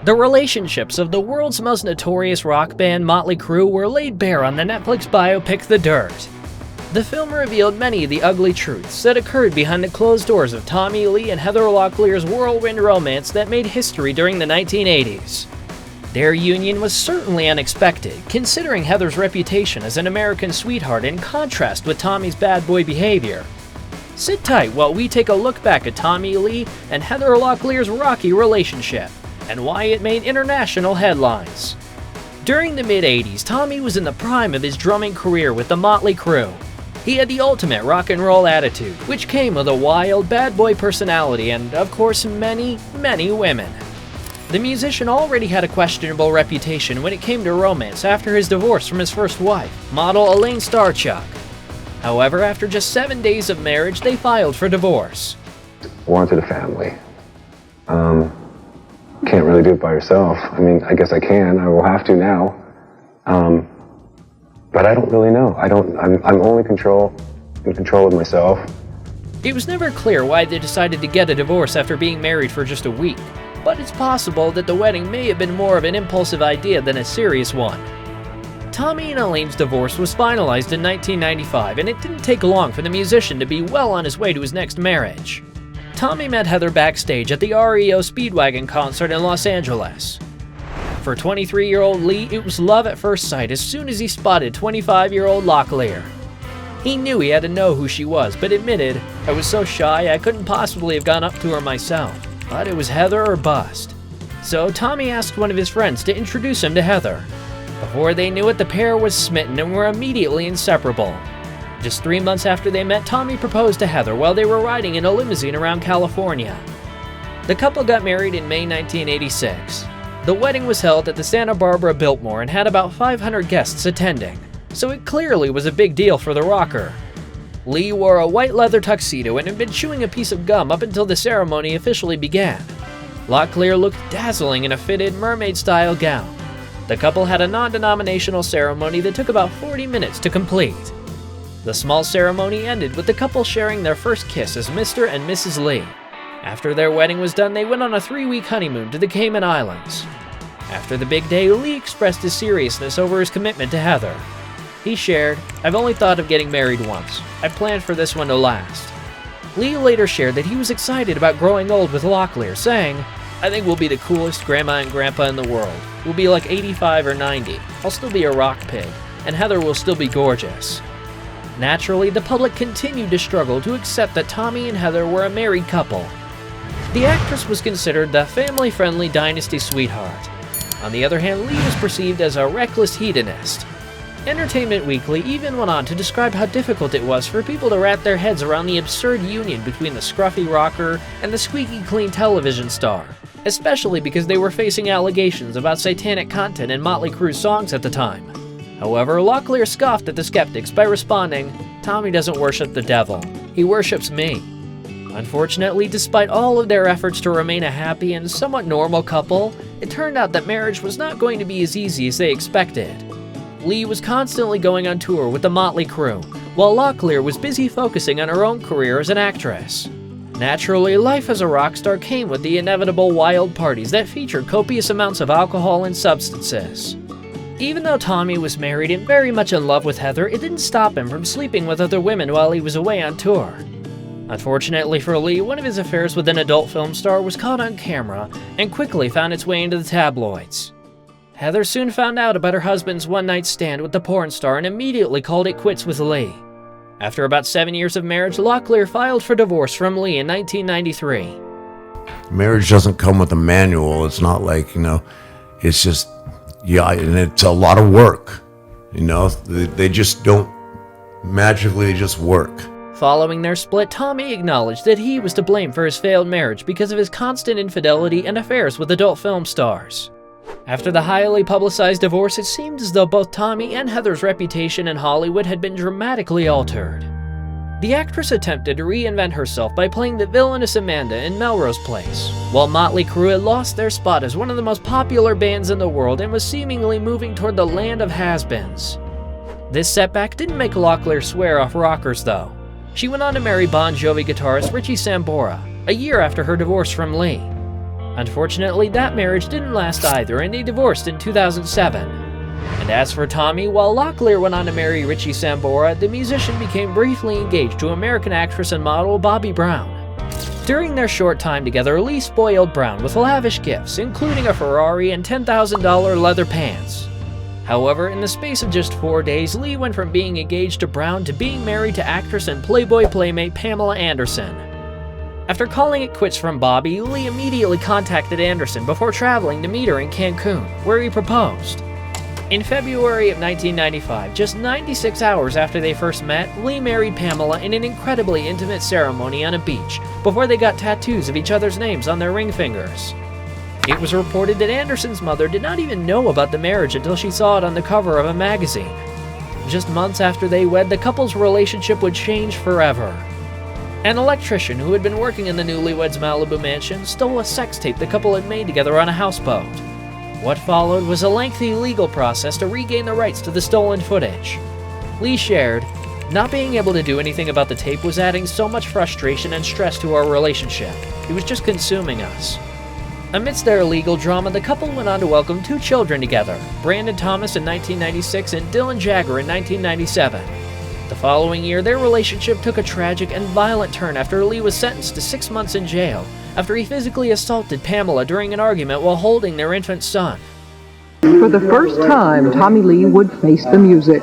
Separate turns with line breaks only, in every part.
The relationships of the world's most notorious rock band Motley Crue were laid bare on the Netflix biopic The Dirt. The film revealed many of the ugly truths that occurred behind the closed doors of Tommy Lee and Heather Locklear's whirlwind romance that made history during the 1980s. Their union was certainly unexpected, considering Heather's reputation as an American sweetheart in contrast with Tommy's bad boy behavior. Sit tight while we take a look back at Tommy Lee and Heather Locklear's rocky relationship, and why it made international headlines. During the mid-80s, Tommy was in the prime of his drumming career with the Motley Crue. He had the ultimate rock and roll attitude, which came with a wild, bad boy personality and, of course, many, many women. The musician already had a questionable reputation when it came to romance after his divorce from his first wife, model Elaine Starchuk. However, after just 7 days of marriage, they filed for divorce.
Wanted a family. Can't really do it by yourself. I mean, I guess I can. I will have to now. But I don't really know. I'm only in control of myself.
It was never clear why they decided to get a divorce after being married for just a week, but it's possible that the wedding may have been more of an impulsive idea than a serious one. Tommy and Elaine's divorce was finalized in 1995, and it didn't take long for the musician to be well on his way to his next marriage. Tommy met Heather backstage at the REO Speedwagon concert in Los Angeles. For 23-year-old Lee, it was love at first sight as soon as he spotted 25-year-old Locklear. He knew he had to know who she was, but admitted, "I was so shy I couldn't possibly have gone up to her myself, but it was Heather or bust." So Tommy asked one of his friends to introduce him to Heather. Before they knew it, the pair was smitten and were immediately inseparable. Just 3 months after they met, Tommy proposed to Heather while they were riding in a limousine around California. The couple got married in May 1986. The wedding was held at the Santa Barbara Biltmore and had about 500 guests attending, so it clearly was a big deal for the rocker. Lee wore a white leather tuxedo and had been chewing a piece of gum up until the ceremony officially began. Locklear looked dazzling in a fitted mermaid-style gown. The couple had a non-denominational ceremony that took about 40 minutes to complete. The small ceremony ended with the couple sharing their first kiss as Mr. and Mrs. Lee. After their wedding was done, they went on a 3-week honeymoon to the Cayman Islands. After the big day, Lee expressed his seriousness over his commitment to Heather. He shared, "I've only thought of getting married once. I planned for this one to last." Lee later shared that he was excited about growing old with Locklear, saying, "I think we'll be the coolest grandma and grandpa in the world. We'll be like 85 or 90. I'll still be a rock pig, and Heather will still be gorgeous." Naturally, the public continued to struggle to accept that Tommy and Heather were a married couple. The actress was considered the family-friendly dynasty sweetheart. On the other hand, Lee was perceived as a reckless hedonist. Entertainment Weekly even went on to describe how difficult it was for people to wrap their heads around the absurd union between the scruffy rocker and the squeaky clean television star, especially because they were facing allegations about satanic content in Motley Crue's songs at the time. However, Locklear scoffed at the skeptics by responding, "Tommy doesn't worship the devil. He worships me." Unfortunately, despite all of their efforts to remain a happy and somewhat normal couple, it turned out that marriage was not going to be as easy as they expected. Lee was constantly going on tour with the Motley Crue, while Locklear was busy focusing on her own career as an actress. Naturally, life as a rock star came with the inevitable wild parties that featured copious amounts of alcohol and substances. Even though Tommy was married and very much in love with Heather, it didn't stop him from sleeping with other women while he was away on tour. Unfortunately for Lee, one of his affairs with an adult film star was caught on camera and quickly found its way into the tabloids. Heather soon found out about her husband's one-night stand with the porn star and immediately called it quits with Lee. After about 7 years of marriage, Locklear filed for divorce from Lee in 1993.
Marriage doesn't come with a manual. It's not like, it's just, and it's a lot of work. They just don't magically just work.
Following their split, Tommy acknowledged that he was to blame for his failed marriage because of his constant infidelity and affairs with adult film stars. After the highly publicized divorce, it seemed as though both Tommy and Heather's reputation in Hollywood had been dramatically altered. The actress attempted to reinvent herself by playing the villainous Amanda in Melrose Place, while Motley Crue had lost their spot as one of the most popular bands in the world and was seemingly moving toward the land of has-beens. This setback didn't make Locklear swear off rockers, though. She went on to marry Bon Jovi guitarist Richie Sambora, a year after her divorce from Lee. Unfortunately, that marriage didn't last either, and they divorced in 2007. And as for Tommy, while Locklear went on to marry Richie Sambora, the musician became briefly engaged to American actress and model Bobby Brown. During their short time together, Lee spoiled Brown with lavish gifts, including a Ferrari and $10,000 leather pants. However, in the space of just 4 days, Lee went from being engaged to Brown to being married to actress and Playboy playmate Pamela Anderson. After calling it quits from Bobby, Lee immediately contacted Anderson before traveling to meet her in Cancun, where he proposed. In February of 1995, just 96 hours after they first met, Lee married Pamela in an incredibly intimate ceremony on a beach before they got tattoos of each other's names on their ring fingers. It was reported that Anderson's mother did not even know about the marriage until she saw it on the cover of a magazine. Just months after they wed, the couple's relationship would change forever. An electrician who had been working in the newlyweds' Malibu mansion stole a sex tape the couple had made together on a houseboat. What followed was a lengthy legal process to regain the rights to the stolen footage. Lee shared, "Not being able to do anything about the tape was adding so much frustration and stress to our relationship. It was just consuming us." Amidst their legal drama, the couple went on to welcome 2 children together, Brandon Thomas in 1996 and Dylan Jagger in 1997. The following year, their relationship took a tragic and violent turn after Lee was sentenced to 6 months in jail after he physically assaulted Pamela during an argument while holding their infant son.
For the first time, Tommy Lee would face the music.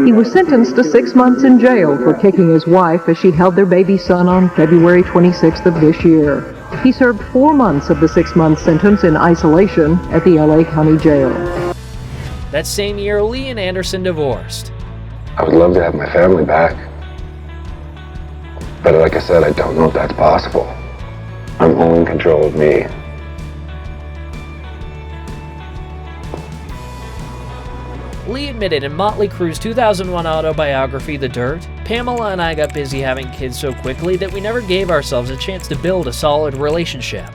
He was sentenced to 6 months in jail for kicking his wife as she held their baby son on February 26th of this year. He served 4 months of the 6-month sentence in isolation at the LA County Jail.
That same year, Lee and Anderson divorced.
I would love to have my family back. But like I said, I don't know if that's possible. I'm only in control of me.
Lee admitted in Motley Crue's 2001 autobiography, The Dirt, "Pamela and I got busy having kids so quickly that we never gave ourselves a chance to build a solid relationship."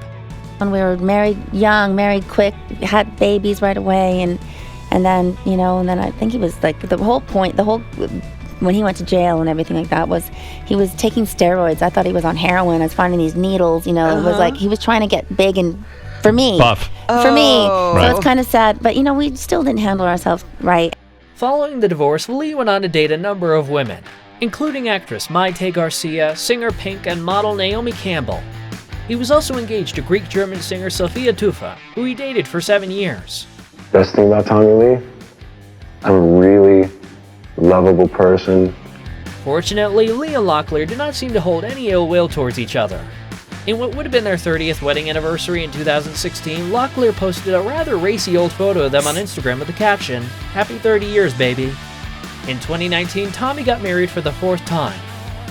When we were married young, married quick, had babies right away, and then, and then I think he was like, when he went to jail and everything like that was, he was taking steroids. I thought he was on heroin. I was finding these needles, It was like he was trying to get big and, for me.
Buff.
For me.
Right.
So it's kind of sad, but we still didn't handle ourselves right.
Following the divorce, Lee went on to date a number of women, including actress Maite Garcia, singer Pink, and model Naomi Campbell. He was also engaged to Greek-German singer Sophia Tufa, who he dated for 7 years.
Best thing about Tommy Lee, I'm a really lovable person.
Fortunately, Lee and Locklear did not seem to hold any ill will towards each other. In what would have been their 30th wedding anniversary in 2016, Locklear posted a rather racy old photo of them on Instagram with the caption, "Happy 30 years, baby." In 2019, Tommy got married for the 4th time.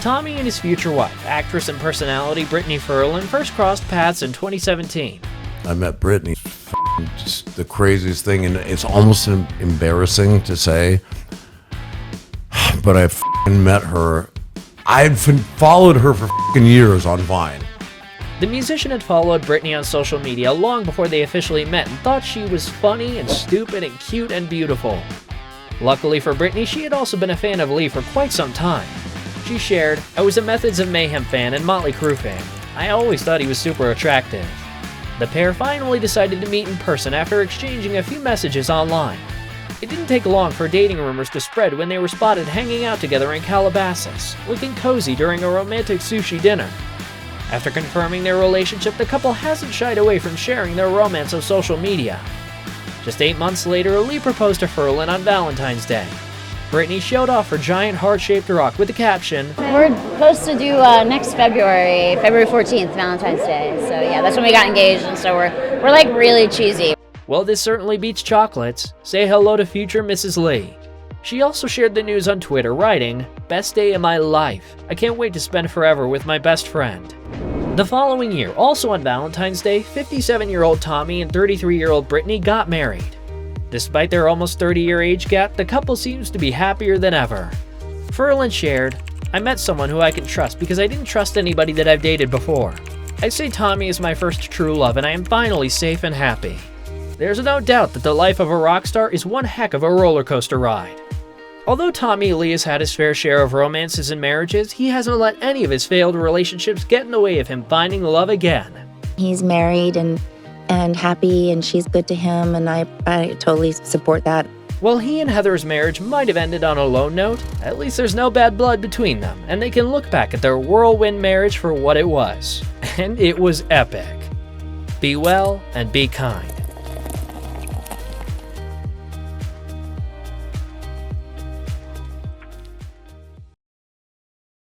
Tommy and his future wife, actress and personality Brittany Ferlin, first crossed paths in 2017.
I met Brittany. Just the craziest thing, and it's almost embarrassing to say, but I met her. I'd followed her for years on Vine.
The musician had followed Brittany on social media long before they officially met and thought she was funny and stupid and cute and beautiful. Luckily for Brittany, she had also been a fan of Lee for quite some time. She shared, "I was a Methods of Mayhem fan and Motley Crue fan. I always thought he was super attractive." The pair finally decided to meet in person after exchanging a few messages online. It didn't take long for dating rumors to spread when they were spotted hanging out together in Calabasas, looking cozy during a romantic sushi dinner. After confirming their relationship, the couple hasn't shied away from sharing their romance on social media. Just 8 months later, Lee proposed to Ferlin on Valentine's Day. Brittany showed off her giant heart-shaped rock with the caption,
"We're supposed to do next February 14th, Valentine's Day. So yeah, that's when we got engaged, and so we're like really cheesy."
"Well, this certainly beats chocolates. Say hello to future Mrs. Lee." She also shared the news on Twitter, writing, "Best day of my life. I can't wait to spend forever with my best friend." The following year, also on Valentine's Day, 57-year-old Tommy and 33-year-old Brittany got married. Despite their almost 30-year age gap, the couple seems to be happier than ever. Ferlin shared, "I met someone who I can trust because I didn't trust anybody that I've dated before. I say Tommy is my first true love and I am finally safe and happy." There's no doubt that the life of a rock star is one heck of a roller coaster ride. Although Tommy Lee has had his fair share of romances and marriages, he hasn't let any of his failed relationships get in the way of him finding love again.
He's married and and happy, and she's good to him, and I totally support that.
While he and Heather's marriage might have ended on a low note, at least there's no bad blood between them, and they can look back at their whirlwind marriage for what it was. And it was epic. Be well and be kind.